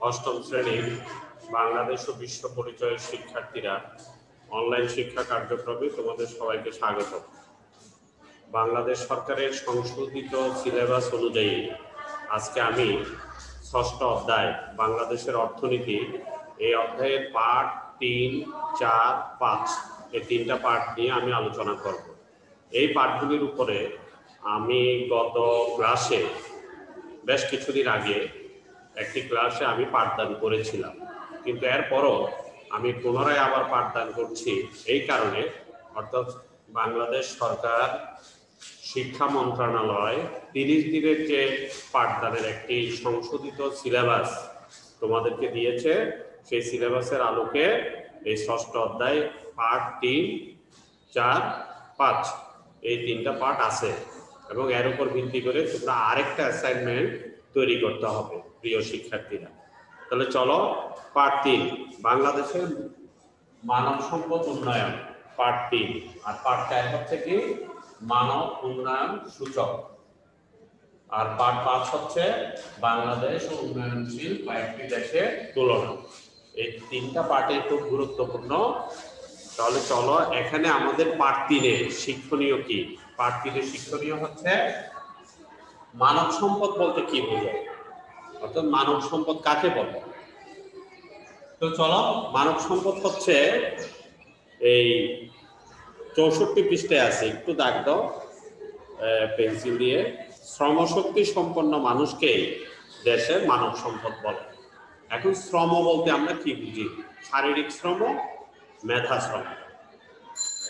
অষ্টম শ্রেণীর বাংলাদেশ ও বিশ্ব পরিচয়ের শিক্ষার্থীরা অনলাইন শিক্ষা কার্যক্রমে তোমাদের সবাইকে স্বাগত। বাংলাদেশ সরকারের সংশোধিত সিলেবাস অনুযায়ী আজকে আমি ষষ্ঠ অধ্যায় বাংলাদেশের অর্থনীতি এই অধ্যায়ের পার্ট 3, 4, 5 এই তিনটা পার্ট নিয়ে আমি আলোচনা করব। এই পাঠগুলির উপরে আমি গত ক্লাসে বেশ কিছুদিন আগে একটি ক্লাসে আমি পাঠদান করেছিলাম, কিন্তু এরপরও আমি পুনরায় আবার পাঠদান করছি এই কারণে, অর্থাৎ বাংলাদেশ সরকার শিক্ষা মন্ত্রণালয় 30 দিনের যে পাঠদানের একটি সংশোধিত সিলেবাস তোমাদেরকে দিয়েছে, সেই সিলেবাসের আলোকে এই ষষ্ঠ অধ্যায় পার্ট 3, 4, 5 এই তিনটা পার্ট আছে এবং এর উপর ভিত্তি করে তোমরা আরেকটা অ্যাসাইনমেন্ট তৈরি করতে হবে প্রিয় শিক্ষার্থীরা। তাহলে চলো পার্ট 3 বাংলাদেশের মানব সম্পদ উন্নয়ন পার্ট 3, আর পার্ট 4 হচ্ছে কি মানব উন্নয়ন সূচক, আর পার্ট 5 হচ্ছে বাংলাদেশ ও উন্নয়নশীল কয়েকটি দেশের তুলনা। এই তিনটা পার্টে খুব গুরুত্বপূর্ণ। তাহলে চলো এখানে আমাদের পার্ট 3 শিক্ষণীয় কি? পার্ট 3 শিক্ষণীয় হচ্ছে মানব সম্পদ বলতে কি বোঝায়, অর্থাৎ মানব সম্পদ কাকে বলে। তো চলো, মানব সম্পদ হচ্ছে এই 64 পৃষ্ঠায় আছে, একটু দাগ দাও পেন্সিল দিয়ে। শ্রমশক্তি সম্পন্ন মানুষকেই দেশের মানব সম্পদ বলে। এখন শ্রম বলতে আমরা কি বুঝি? শারীরিক শ্রম, মেধা শ্রম।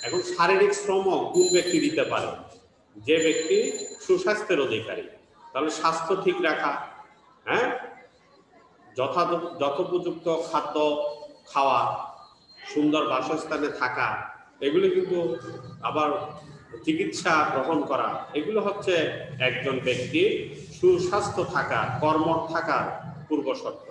এখন শারীরিক শ্রম কোন ব্যক্তি দিতে পারে? যে ব্যক্তি সুস্বাস্থ্যের অধিকারী। তাহলে স্বাস্থ্য ঠিক রাখা, হ্যাঁ, যথোপযুক্ত খাদ্য খাওয়া, সুন্দর বাসস্থানে থাকা, এগুলি কিন্তু আবার চিকিৎসা গ্রহণ করা, এগুলো হচ্ছে একজন ব্যক্তির সুস্বাস্থ্য থাকা, কর্মঠ থাকার পূর্বশর্ত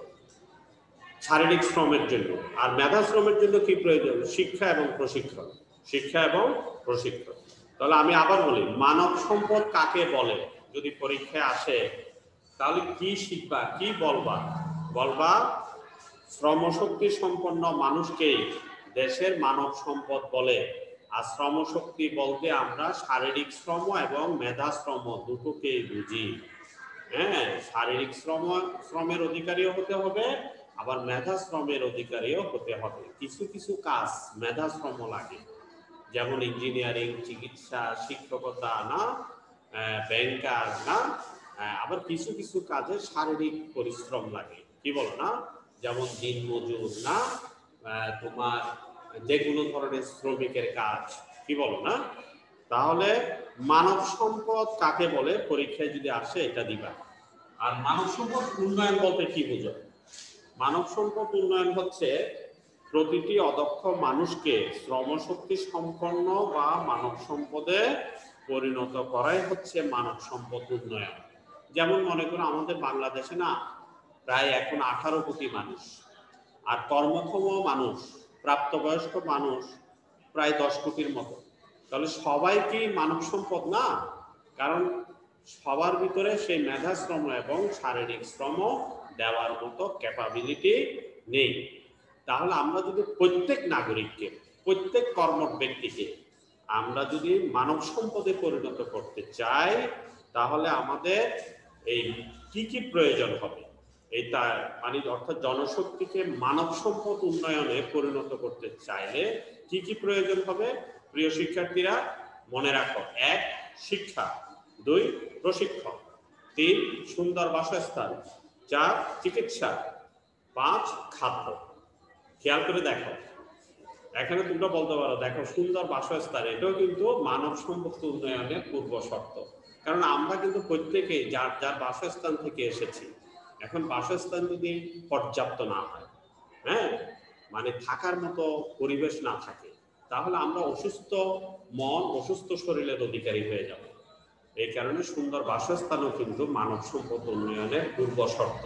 শারীরিক শ্রমের জন্য। আর মেধা শ্রমের জন্য কি প্রয়োজন? শিক্ষা এবং প্রশিক্ষণ। শিক্ষা এবং প্রশিক্ষণ। তাহলে আমি আবার বলি, মানব সম্পদ কাকে বলে? যদি পরীক্ষায় আসে তাহলে কি শিখবা, কি বলবা? বলবা শ্রমশক্তি সম্পন্ন মানুষকেই দেশের মানব সম্পদ বলে। আর শ্রমশক্তি বলতে আমরা শারীরিক শ্রম এবং মেধা শ্রম দুটোকেই বুঝি। হ্যাঁ, শারীরিক শ্রমের অধিকারীও হতে হবে, আবার মেধা শ্রমের অধিকারীও হতে হবে। কিছু কিছু কাজ মেধা শ্রম লাগে, যেমন ইঞ্জিনিয়ারিং, চিকিৎসা, শিক্ষকতা না, ব্যাংকার না, আবার কিছু কিছু কাজে শারীরিক পরিশ্রম লাগে, কি বলো না? যেমন দিনমজুর না, তোমার যেগুলো ধরনের শ্রমিকের কাজ, কি বলো না? তাহলে মানব সম্পদ কাকে বলে পরীক্ষায় যদি আসে এটা দিবা। আর মানব সম্পদ উন্নয়ন বলতে কি বুঝো? মানব সম্পদ উন্নয়ন হচ্ছে প্রতিটি অদক্ষ মানুষকে শ্রমশক্তি সম্পন্ন বা মানব সম্পদে পরিণত করাই হচ্ছে মানব সম্পদ উন্নয়ন। যেমন মনে করো আমাদের বাংলাদেশে না প্রায় এখন 18 কোটি মানুষ, আর কর্মক্ষম মানুষ, প্রাপ্তবয়স্ক মানুষ প্রায় 10 কোটির মতো। তাহলে সবাই কি মানব সম্পদ না? কারণ সবার ভিতরে সেই মেধা শ্রম এবং শারীরিক শ্রম দেওয়ার মতো ক্যাপাবিলিটি নেই। তাহলে আমরা যদি প্রত্যেক নাগরিককে, প্রত্যেক কর্মঠ ব্যক্তিকে আমরা যদি মানব সম্পদে পরিণত করতে চাই, তাহলে আমাদের এই কি কি প্রয়োজন হবে? এইটা মানে অর্থাৎ জনশক্তিকে মানব সম্পদ উন্নয়নে পরিণত করতে চাইলে কি কি প্রয়োজন হবে? প্রিয় শিক্ষার্থীরা মনে রাখো, 1 শিক্ষা, 2 প্রশিক্ষণ, 3 সুন্দর বাসস্থান, 4 চিকিৎসা, 5 খাদ্য। খেয়াল করে দেখো, এখানে তোমরা বলতে পারো দেখো সুন্দর বাসস্থান, এটাও কিন্তু মানব সম্পদ উন্নয়নের পূর্ব শর্ত। কারণ আমরা কিন্তু প্রত্যেকেই যার যার বাসস্থান থেকে এসেছি। এখন বাসস্থান যদি পর্যাপ্ত না হয়, হ্যাঁ, মানে থাকার মতো পরিবেশ না থাকে, তাহলে আমরা অসুস্থ মন, অসুস্থ শরীরের অধিকারী হয়ে যাব। এই কারণে সুন্দর বাসস্থানও কিন্তু মানব সম্পদ উন্নয়নের পূর্ব শর্ত।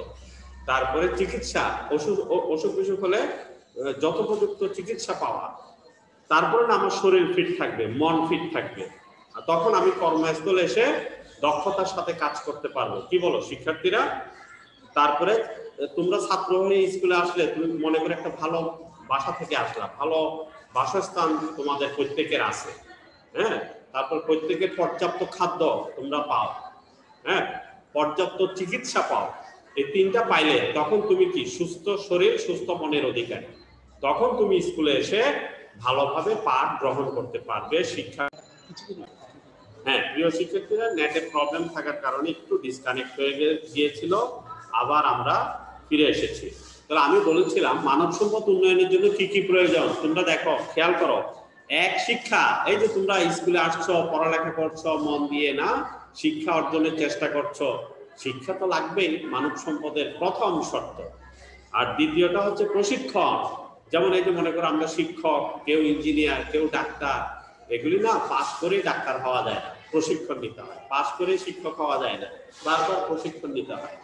তারপরে চিকিৎসা, অসুখ বিসুখ হলে যথোপযুক্ত চিকিৎসা পাওয়া। তারপরে না আমার শরীর ফিট থাকবে, মন ফিট থাকবে, তখন আমি কর্মস্থলে এসে দক্ষতার সাথে কাজ করতে পারবো, কি বলো শিক্ষার্থীরা? তারপরে তোমরা ছাত্র হয়ে স্কুলে আসলে তুমি মনে করে একটা ভালো বাসা থেকে আসলা, ভালো বাসস্থান তোমাদের প্রত্যেকের আছে, হ্যাঁ, তারপর প্রত্যেকের পর্যাপ্ত খাদ্য তোমরা পাও, হ্যাঁ, পর্যাপ্ত চিকিৎসা পাও। এই তিনটা পাইলে তখন তুমি কি সুস্থ শরীর সুস্থ মনের অধিকারী, তখন তুমি স্কুলে এসে ভালোভাবে পাঠ গ্রহণ করতে পারবে। শিক্ষা, হ্যাঁ প্রিয় শিক্ষার্থীরা, নেটের প্রবলেম থাকার কারণে একটু ডিসকানেক্ট হয়ে গিয়েছিল, আবার আমরা ফিরে এসেছি। তাহলে আমি বলেছিলাম মানব সম্পদ উন্নয়নের জন্য কি কি প্রয়োজন, তোমরা দেখো খেয়াল করো। এক, শিক্ষা। এই যে তোমরা স্কুলে আসছো, পড়ালেখা করছো মন দিয়ে, না শিক্ষা অর্জনের চেষ্টা করছো, শিক্ষা তো লাগবেই, মানব সম্পদের প্রথম শর্ত। আর দ্বিতীয়টা হচ্ছে প্রশিক্ষণ। যেমন এই যে মনে করো আমরা শিক্ষক, কেউ ইঞ্জিনিয়ার, কেউ ডাক্তার, এগুলি না পাশ করেই ডাক্তার হওয়া যায় না, প্রশিক্ষণ নিতে হয়। পাশ করে শিক্ষক হওয়া যায় না, বারবার প্রশিক্ষণ নিতে হয়।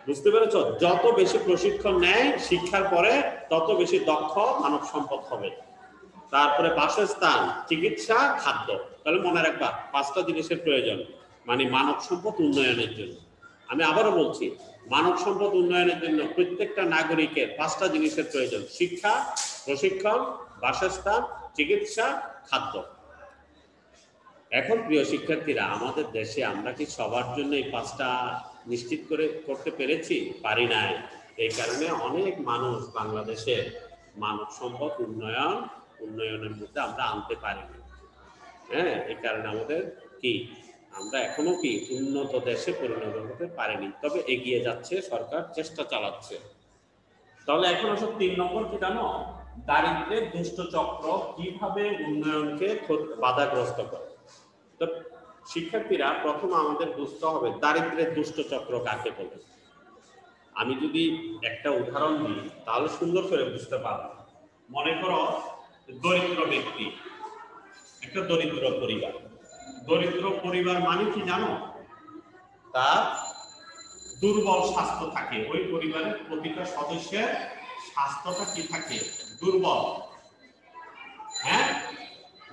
বুঝতে পেরেছ? যত বেশি প্রশিক্ষণ নেয় শিক্ষার পরে তত বেশি দক্ষ মানব সম্পদ হবে। তারপরে বাসস্থান, চিকিৎসা, খাদ্য। তাহলে মনে রাখবা পাঁচটা জিনিসের প্রয়োজন মানে মানব সম্পদ উন্নয়নের জন্য। আমি আবারও বলছি, মানব সম্পদ উন্নয়নের জন্য প্রত্যেকটা নাগরিকের পাঁচটা জিনিসের প্রয়োজন: শিক্ষা, প্রশিক্ষণ, বাসস্থান, চিকিৎসা, খাদ্য। এখন প্রিয় শিক্ষার্থীরা, আমাদের দেশে আমরা কি সবার জন্য এই পাঁচটা নিশ্চিত করতে পেরেছি? পারি নাই। এই কারণে অনেক মানুষ বাংলাদেশে মানব সম্পদ উন্নয়নের মধ্যে আমরা আনতে পারিনি। হ্যাঁ, এই কারণে আমাদের কি আমরা এখনো কি উন্নত দেশে পরিণত হতে পারিনি, তবে এগিয়ে যাচ্ছে, সরকার চেষ্টা চালাচ্ছে। তাহলে এখন আসলে 3 নম্বর কি জানো? দারিদ্র্যের দুষ্ট চক্র কিভাবে উন্নয়নকে বাধাগ্রস্ত করে। তো শিক্ষার্থীরা, প্রথম আমাদের বুঝতে হবে দারিদ্র্যের দুষ্ট চক্র কাকে বলে। আমি যদি একটা উদাহরণ দিই তাহলে সুন্দর করে বুঝতে পারবো। মনে করো দরিদ্র ব্যক্তি, একটা দরিদ্র পরিবার। দরিদ্র পরিবার মানে কি জানো? তার দুর্বল স্বাস্থ্য থাকে। ওই পরিবারের প্রতিটা সদস্যের স্বাস্থ্যটা কি থাকে? দুর্বল। হ্যাঁ,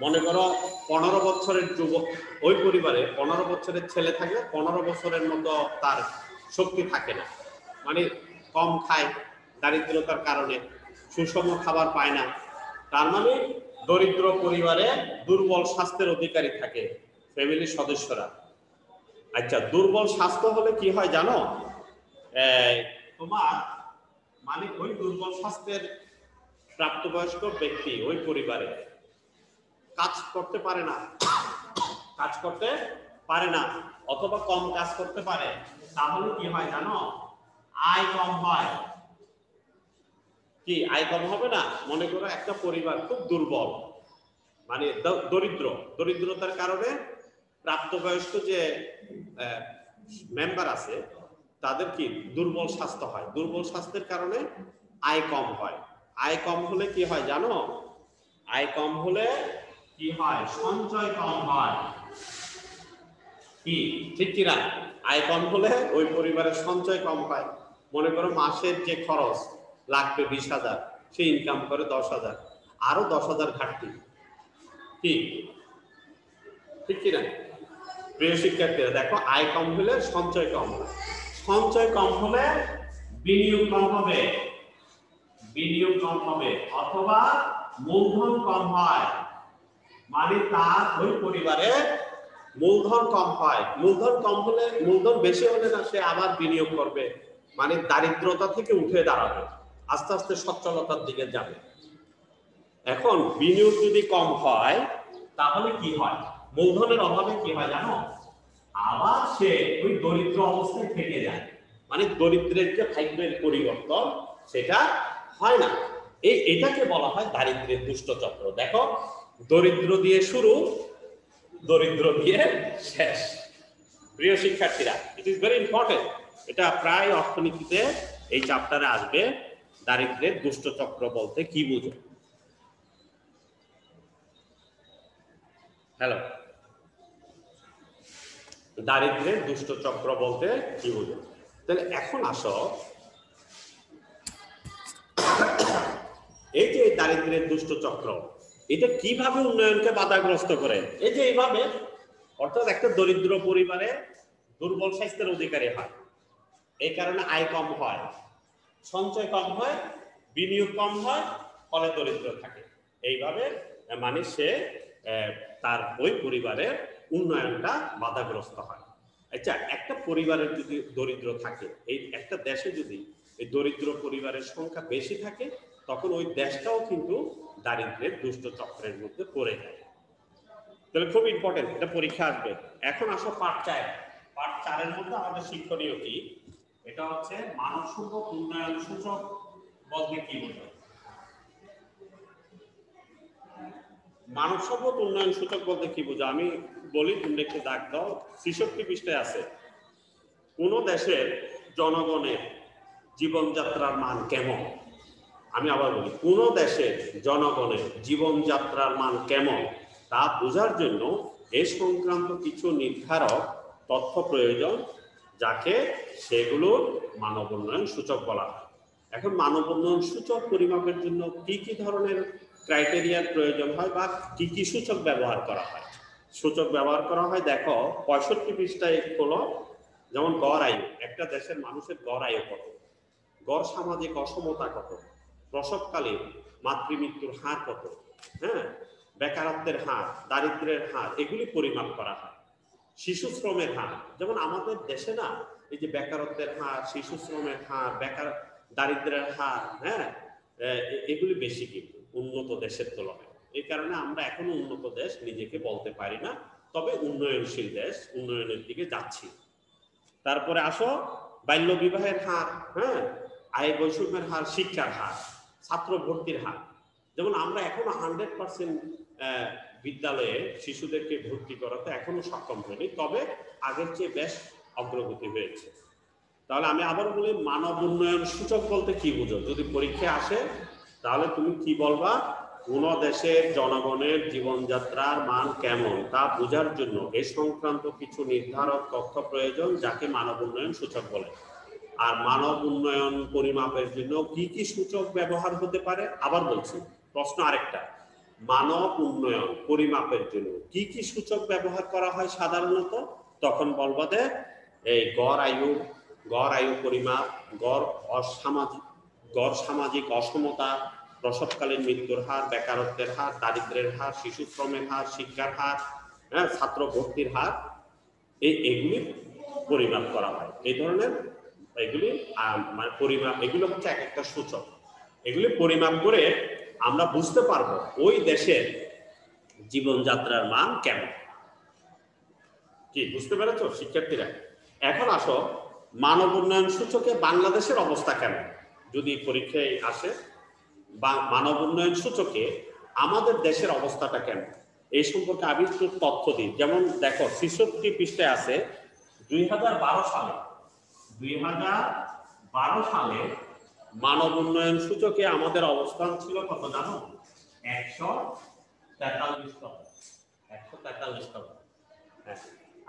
মনে করো 15 বছরের যুবক, ওই পরিবারে 15 বছরের ছেলে থাকে, 15 বছরের মতো তার শক্তি থাকে না, মানে কম খায়, দারিদ্রতার কারণে সুষম খাবার পায় না। তার মানে দরিদ্র পরিবারে দুর্বল স্বাস্থ্যের অধিকারী থাকে ফ্যামিলির সদস্যরা। আচ্ছা, দুর্বল স্বাস্থ্য হলে কি হয় জানো? তোমার মানে ওই দুর্বল স্বাস্থ্যের প্রাপ্তবয়স্ক ব্যক্তি ওই পরিবারে কাজ করতে পারে না, অথবা কম কাজ করতে পারে। তাহলে কি হয় জানো? আয় কম হয়। কি আয় কম হবে না? মনে করো একটা পরিবার খুব দুর্বল, মানে দরিদ্রতার কারণে প্রাপ্তবয়স্ক যে মেম্বার আছে তাদের কি দুর্বল স্বাস্থ্য হয়। দুর্বল স্বাস্থ্যের কারণে আয় কম হয়। আয় কম হলে কি হয় জানো? আয় কম হলে কি হয়? সঞ্চয় কম হয়। কি ঠিক কিনা? আয় কম হলে ওই পরিবারের সঞ্চয় কম হয়। মনে করো মাসের যে খরচ লাগবে 20,000, সে ইনকাম করে 10,000, আরো 10,000 ঘাটতি। কি ঠিক কিনা? প্রিয় শিক্ষার্থীরা দেখো, আয় কম হলে সঞ্চয় কম হয়, সঞ্চয় কম হলে বিনিয়োগ কম হবে, অথবা মূলধন কম হয়। মানে তার ওই পরিবারে মূলধন কম হয়। মূলধন কম হলে, মূলধন বেশি হলে না সে আবার বিনিয়োগ করবে, মানে দারিদ্রতা থেকে উঠে দাঁড়াবে, আস্তে আস্তে সচ্ছলতার দিকে যাবে। এখন বিনিয়োগ যদি কম হয় তাহলে কি হয়? মূলধনের অভাবে কি হয় জানো? আবার সে ওই দরিদ্র অবস্থায় থেকে যায়, মানে দরিদ্রের যে ভাগ্যের পরিবর্তন সেটা হয় না। এটাকে বলা হয় দারিদ্র্যের দুষ্ট চক্র। দেখো, দরিদ্র দিয়ে শুরু, দরিদ্র দিয়ে শেষ। প্রিয় শিক্ষার্থীরা, ইট ইজ ভেরি ইম্পর্টেন্ট। এটা প্রায় অর্থনীতিতে এই চ্যাপ্টারে আসবে। দারিদ্র্যের দুষ্ট চক্র বলতে কি বুঝো? হ্যালো, দারিদ্র্যের দুষ্ট চক্র বলতে কি বুঝো? তাহলে এখন আসো, এই যে দারিদ্র্যের দুষ্ট চক্র, এটা কিভাবে উন্নয়নকে বাধাগ্রস্ত করে? এই যে এইভাবে, অর্থাৎ একটা দরিদ্র পরিবারে দুর্বল স্বাস্থ্যের অধিকারী হয়, এই কারণে আয় কম হয়, সঞ্চয় কম হয়, বিনিয়োগ কম হয়, ফলে দরিদ্র থাকে। এইভাবে মানে সে তার ওই পরিবারের উন্নয়নটা বাধাগ্রস্ত হয়। আচ্ছা, একটা পরিবারের যদি দরিদ্র থাকে, এই একটা দেশে যদি এই দরিদ্র পরিবারের সংখ্যা বেশি থাকে, তখন ওই দেশটাও কিন্তু দারিদ্র্যের দুষ্ট চক্রের মধ্যে পড়ে যায়। তাহলে খুব ইম্পর্টেন্ট, এটা পরীক্ষা আসবে। এখন আসো পার্ট 4। পার্ট 4-এর মধ্যে আমাদের শিক্ষণীয় কি, এটা হচ্ছে মানব সম্পদ উন্নয়ন সূচক বলতে কি বোঝায়। মানব সম্পদ উন্নয়ন সূচক বলতে কি বোঝায় আমি বলি, তুমি একটু দাগ দাও। ৬৬ পৃষ্ঠায় আছে, কোন দেশের জনগণের জীবনযাত্রার মান কেমন। আমি আবার বলি, কোন দেশের জনগণের জীবনযাত্রার মান কেমন তা বোঝার জন্য এ সংক্রান্ত কিছু নির্ধারক তথ্য প্রয়োজন, যাকে সেগুলোর মানব উন্নয়ন সূচক বলা হয়। এখন মানব উন্নয়ন সূচক পরিমাপের জন্য কি কি ধরনের ক্রাইটেরিয়ার প্রয়োজন হয় বা কি কি সূচক ব্যবহার করা হয়। সূচক ব্যবহার করা হয়, দেখো ৬৫ পৃষ্ঠায় হলো, যেমন গড় আয়ু, একটা দেশের মানুষের গড় আয়ু কত, গড় সামাজিক অসমতা কত, প্রসবকালীন মাতৃমৃত্যুর হার কত, হ্যাঁ, বেকারত্বের হার, দারিদ্র্যের হার, এগুলি পরিমাপ করা হয়। শিশু শ্রমের হার, যেমন আমাদের দেশে না এই যে বেকারত্বের হার, শিশু শ্রমের হার, দারিদ্র্যের হার, হ্যাঁ, এগুলি বেশি কিন্তু উন্নত দেশের তুলনায়। এই কারণে আমরা এখনো উন্নত দেশ নিজেকে বলতে পারি না, তবে উন্নয়নশীল দেশ, উন্নয়নের দিকে যাচ্ছি। তারপরে আসো বাল্য বিবাহের হার, হ্যাঁ, আয় বৈষম্যের হার, শিক্ষার হার, ছাত্র ভর্তির হার। যেমন আমরা এখনো 100% বিদ্যালয়ে শিশুদেরকে ভর্তি করাতে এখনো সক্ষম হয়নি, তবে আগের চেয়ে বেশ অগ্রগতি হয়েছে। তাহলে আমি আবার বলি, মানব উন্নয়ন সূচক বলতে কি বুঝো, যদি পরীক্ষায় আসে তাহলে তুমি কি বলবা, কোন দেশের জনগণের জীবনযাত্রার মান কেমন তা বোঝার জন্য এ সংক্রান্ত কিছু নির্ধারক তথ্য প্রয়োজন, যাকে মানব উন্নয়ন সূচক বলে। আর মানব উন্নয়ন পরিমাপের জন্য কি কি সূচক ব্যবহার হতে পারে। আবার বলছি, প্রশ্ন আরেকটা, মানব উন্নয়ন পরিমাপের জন্য কি কি সূচক ব্যবহার করা হয় সাধারণত, তখন বলবো যে এই গড় আয়ু পরিমাপ, গড় সামাজিক অসমতা, প্রসবকালীন মৃত্যুর হার, বেকারত্বের হার, দারিদ্র্যের হার, শিশু শ্রমের হার, শিক্ষার হার, হ্যাঁ, ছাত্র ভর্তির হার, এগুলি পরিমাপ করা হয়। এই ধরনের এগুলি মানে পরিমাপ, এগুলো হচ্ছে এক একটা সূচক। এগুলি পরিমাপ করে আমরা বুঝতে পারবো ওই দেশের জীবনযাত্রার মান কেমন। কি বুঝতে পেরেছো শিক্ষার্থীরা? এখন আসো, মানব উন্নয়ন সূচকে বাংলাদেশের অবস্থা কেমন যদি পরীক্ষায় আসে, বা মানব উন্নয়ন সূচকে আমাদের দেশের অবস্থাটা কেমন, এই সম্পর্কে আমি একটু তথ্য দিই। যেমন দেখো ৬৬ পৃষ্ঠায় আছে 2012 সালে মানব উন্নয়ন সূচকে আমাদের অবস্থান ছিল কত জানো, 143তম। 143তম।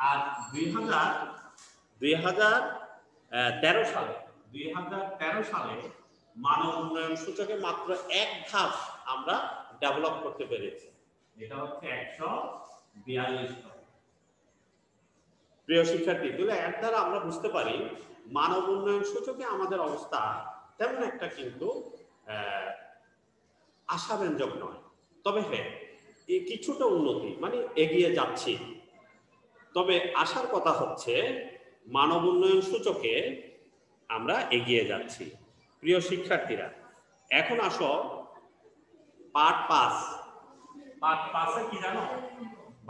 আর 2013 সালে মানব উন্নয়ন সূচকে মাত্র এক ধাপ আমরা ডেভেলপ করতে পেরেছি, এটা হচ্ছে 142তম। প্রিয় শিক্ষার্থী, তাহলে এর দ্বারা আমরা বুঝতে পারি মানব উন্নয়ন সূচকে আমাদের অবস্থা তেমন একটা কিন্তু আশাব্যঞ্জক নয়, তবে হ্যাঁ কিছুটা উন্নতি, মানে এগিয়ে যাচ্ছি। তবে আশার কথা হচ্ছে মানব উন্নয়ন সূচকে আমরা এগিয়ে যাচ্ছি। প্রিয় শিক্ষার্থীরা, এখন আসো পার্ট 5-এ কি জানো,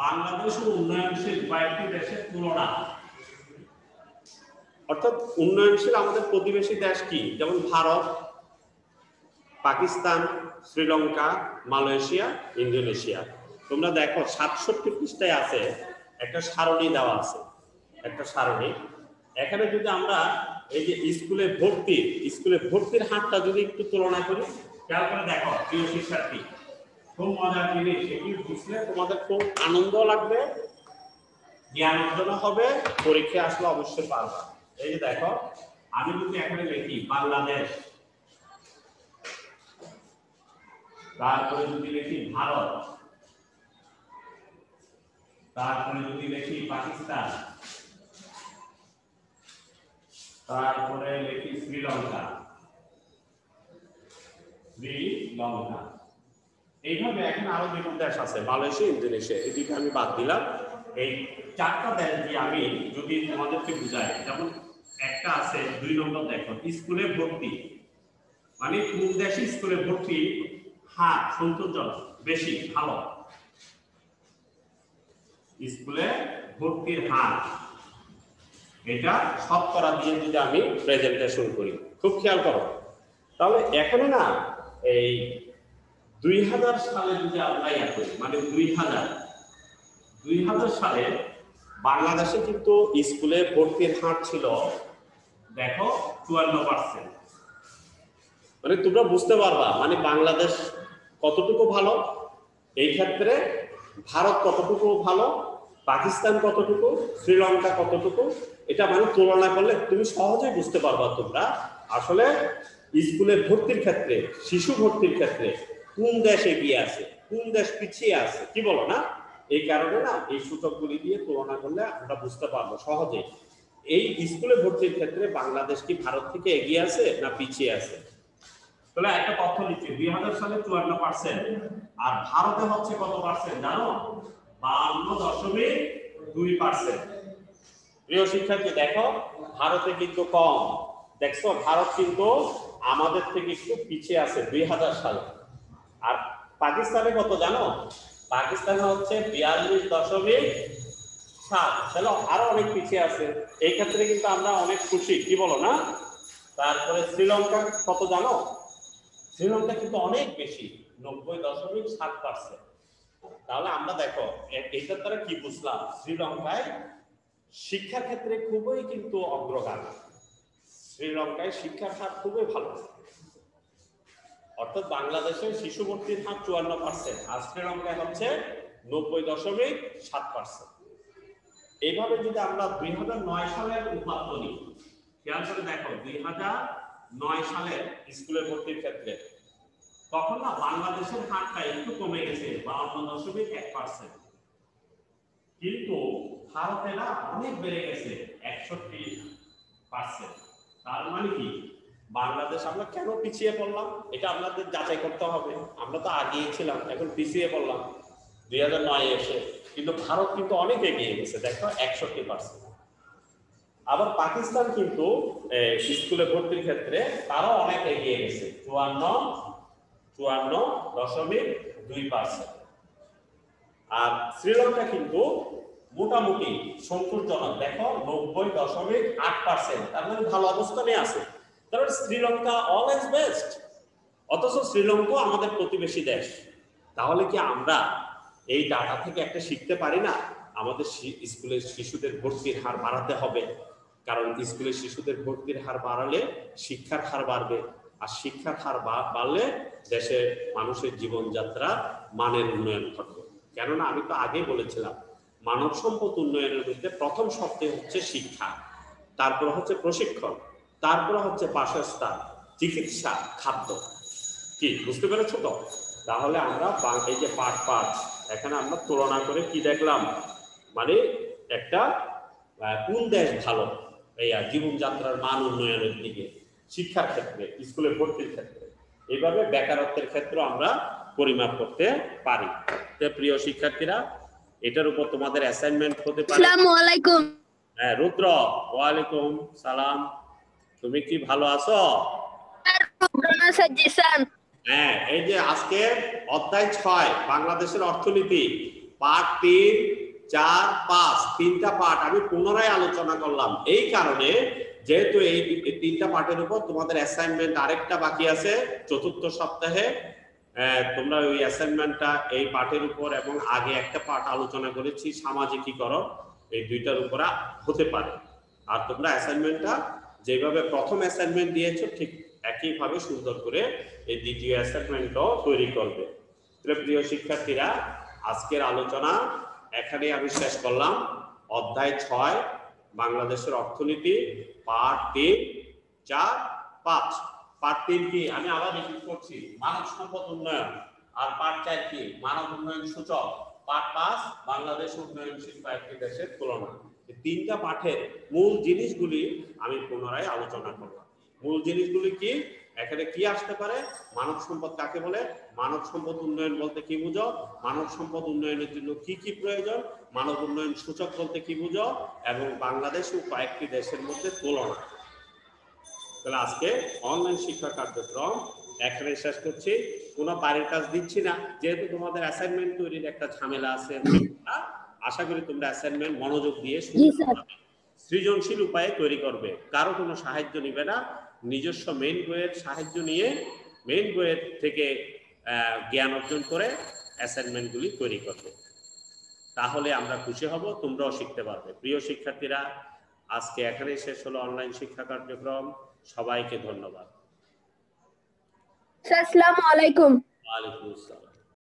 বাংলাদেশ ও উন্নয়নশীল কয়েকটি দেশের তুলনা। অর্থাৎ উন্নয়নশীল আমাদের প্রতিবেশী দেশ কি, যেমন ভারত, পাকিস্তান, শ্রীলঙ্কা, মালয়েশিয়া, ইন্দোনেশিয়া। তোমরা দেখো ৬৭ পৃষ্ঠায় আছে একটা সারণী দেওয়া আছে, একটা সারণী। এখানে যদি আমরা এই যে স্কুলে ভর্তির হারটা যদি একটু তুলনা করি, খেয়াল করে দেখো প্রিয় শিক্ষার্থী, খুব মজার জিনিস, এগুলি বুঝলে তোমাদের খুব আনন্দ লাগবে, জ্ঞান অর্জন হবে, পরীক্ষায় আসলে অবশ্যই পারবা। এই যে দেখো, আমি যদি এখানে লিখি বাংলাদেশ, তারপরে যদি লিখি ভারত, তারপরে যদি লিখি পাকিস্তান, তারপরে লিখি শ্রীলঙ্কা, শ্রীলঙ্কা। এইভাবে এখন আরো দুটো দেশ আছে, মালয়েশিয়া, ইন্দোনেশিয়া, এই দুটো আমি বাদ দিলাম। এই চারটা দেশ দিয়ে আমি যদি তোমাদেরকে বুঝাই, যেমন একটা আছে 2 নম্বর, দেখো স্কুলে ভর্তি, মানে কোন দেশে স্কুলে ভর্তি হার সন্তোষজনক, বেশি ভালো, স্কুলে ভর্তির হার, এটা শতকরা দিয়ে যদি আমি প্রেজেন্টেশন করি, খুব খেয়াল করো। তাহলে এখানে না এই 2000 সালে যদি আমরা ইয়া করি, মানে 2000 সালে বাংলাদেশে কিন্তু স্কুলে ভর্তির হার ছিল দেখো 54%। মানে তোমরা বুঝতে পারবা মানে বাংলাদেশ কতটুকু ভালো, এই ক্ষেত্রে ভারত কতটুকু ভালো, পাকিস্তান কতটুকু, শ্রীলঙ্কা কতটুকু, এটা মানে তুলনা করলে তুমি সহজেই বুঝতে পারবা তোমরা আসলে স্কুলে ভর্তির ক্ষেত্রে, শিশু ভর্তির ক্ষেত্রে কোন দেশ এগিয়ে আছে, কোন দেশ পিছিয়ে আছে, কি বলো না? এই কারণে না এই সূচকগুলি দিয়ে তুলনা করলে আমরা বুঝতে পারবো সহজেই এই স্কুলে ভর্তির ক্ষেত্রে বাংলাদেশ কি ভারত থেকে এগিয়ে আছে না পিছিয়ে আছে। তাহলে একটা তথ্য নিচ্ছে 2000 সালে 54%, আর ভারতে হচ্ছে কত পার্সেন্ট জানো? 52.2%। প্রিয় শিক্ষার্থী দেখো ভারতে কিন্তু কম, দেখছো ভারত কিন্তু আমাদের থেকে একটু পিছিয়ে আছে 2000 সালে। আর পাকিস্তানে কত জানো? পাকিস্তানে হচ্ছে 42.7, তাহলে আরো অনেক পিছিয়ে আছে। এই ক্ষেত্রে কিন্তু আমরা অনেক খুশি, কি বলো না? তারপরে শ্রীলঙ্কা কত জানো? শ্রীলঙ্কা কিন্তু অনেক বেশি, 90.7%। তাহলে আমরা দেখো এটার দ্বারা কি বুঝলাম? শ্রীলঙ্কায় শিক্ষার ক্ষেত্রে খুবই কিন্তু অগ্রগামী, শ্রীলঙ্কায় শিক্ষার হার খুবই ভালো, অর্থাৎ বাংলাদেশের শিশু ভর্তির হার 54%, আর শ্রীলঙ্কায় হচ্ছে 90.7%। এইভাবে যদি আমরা 2009 সালের উপাত্ত নিই, খেয়াল করে দেখো 2009 সালের স্কুলে ভর্তির ক্ষেত্রে তখন না বাংলাদেশের হারটা একটু কমে গেছে 52.1%, কিন্তু ভারতে না অনেক বেড়ে গেছে 61%। তার মানে কি বাংলাদেশ আমরা কেন পিছিয়ে পড়লাম এটা আপনাদের যাচাই করতে হবে। আমরা তো আগিয়ে ছিলাম, এখন পিছিয়ে পড়লাম 2009 এসে, কিন্তু ভারত কিন্তু অনেক এগিয়ে গেছে দেখো 61%। আবার পাকিস্তান কিন্তু স্কুলে ভর্তির ক্ষেত্রে তারাও অনেক এগিয়ে গেছে 54.2%। আর শ্রীলঙ্কা কিন্তু মোটামুটি সন্তোষজনক দেখো 90.8%, তার মানে ভালো অবস্থানে আছে। তারপর শ্রীলঙ্কা অলওয়েজ বেস্ট, অথচ শ্রীলঙ্কা আমাদের প্রতিবেশী দেশ। তাহলে কি আমরা এই ডাটা থেকে একটা শিখতে পারি না? আমাদের স্কুলের শিশুদের ভর্তির হার বাড়াতে হবে, কারণ স্কুলের শিশুদের ভর্তির হার বাড়ালে শিক্ষার হার বাড়বে, আর শিক্ষার হার বাড়লে দেশের মানুষের জীবনযাত্রা মানের উন্নয়ন ঘটবে। কেননা আমি তো আগেই বলেছিলাম মানব সম্পদ উন্নয়নের মধ্যে প্রথম শর্তে হচ্ছে শিক্ষা, তারপর হচ্ছে প্রশিক্ষণ, তারপরে হচ্ছে বাসস্থান, চিকিৎসা, খাদ্য। কি বুঝতে পেরেছো তো? তাহলে আমরা এই যে পার্ট 5 এখানে আমরা তুলনা করে কি দেখলাম, মানে একটা কোন দেশ ভালো এই জীবনযাত্রার মান উন্নয়নের দিকে, শিক্ষার ক্ষেত্রে, স্কুলে ভর্তির ক্ষেত্রে, এইভাবে বেকারত্বের ক্ষেত্রে আমরা পরিমাপ করতে পারি। তো প্রিয় শিক্ষার্থীরা এটার উপর তোমাদের অ্যাসাইনমেন্ট হতে পারে। আসসালামু আলাইকুম। হ্যাঁ রুদ্র, ওয়ালাইকুম সালাম। তুমি কি ভালো আছো? হ্যাঁ, এই যে আজকে অধ্যায় 6 বাংলাদেশের অর্থনীতি পার্ট 3, 4, 5 তিনটা পার্ট আমি পুনরায় আলোচনা করলাম, এই কারণে যেহেতু এই তিনটা পার্টের উপর তোমাদের অ্যাসাইনমেন্ট আরেকটা বাকি আছে চতুর্থ সপ্তাহে। তোমরা ওই অ্যাসাইনমেন্টটা এই পার্টের উপর এবং আগে একটা পার্ট আলোচনা করেছি সামাজিকীকরণ, এই দুইটার উপর হতে পারে। আর তোমরা অ্যাসাইনমেন্টটা যেভাবে প্রথম অ্যাসাইনমেন্ট দিয়েছো ঠিক একইভাবে সুন্দর করে এই দ্বিতীয় অ্যাসাইনমেন্টও তৈরি করবে। প্রিয় শিক্ষার্থীরা আজকের আলোচনা এখানে আমি শেষ করলাম। অধ্যায় 6 বাংলাদেশের অর্থনীতি পার্ট 3, 4, 5। পার্ট 3 কি আমি আবার রিপিট করছি, মানব সম্পদ উন্নয়ন। আর পার্ট 4 কি মানব উন্নয়ন সূচক। পাঠ 5 বাংলাদেশ উন্নয়নশীল কয়েকটি দেশের তুলনা। এই তিনটা পাঠের মূল জিনিসগুলি আমি পুনরায় আলোচনা করব। মূল জিনিসগুলি কি? এখানে কি আসতে পারে? মানব সম্পদ কাকে বলে? মানব সম্পদ উন্নয়ন বলতে কি বুঝো? মানব সম্পদ উন্নয়নের জন্য কি কি প্রয়োজন? মানব উন্নয়ন সূচক বলতে কি বুঝো? এবং বাংলাদেশ ও কয়েকটি দেশের মধ্যে তুলনা। তাহলে আজকে অনলাইন শিক্ষা কার্যক্রম এখানে শেষ করছি। কোনো বাড়ির কাজ দিচ্ছি না, যেহেতু তোমাদের অ্যাসাইনমেন্ট তৈরির একটা ঝামেলা আছে। আশা করি তোমরা অ্যাসাইনমেন্ট মনোযোগ দিয়ে সৃজনশীল উপায়ে তৈরি করবে, কারো কোনো সাহায্য নিবে না। নিজস্ব মেইন বইয়ের সাহায্য নিয়ে মেইন বইয়ের থেকে জ্ঞান অর্জন করে অ্যাসাইনমেন্টগুলি তৈরি করবে। তাহলে আমরা খুশি হব, তোমরাও শিখতে পারবে। প্রিয় শিক্ষার্থীরা, আজকে এখানেই শেষ হলো অনলাইন শিক্ষা কার্যক্রম। সবাইকে ধন্যবাদ। আসসালামু আলাইকুম। ওয়ালাইকুম আসসালাম।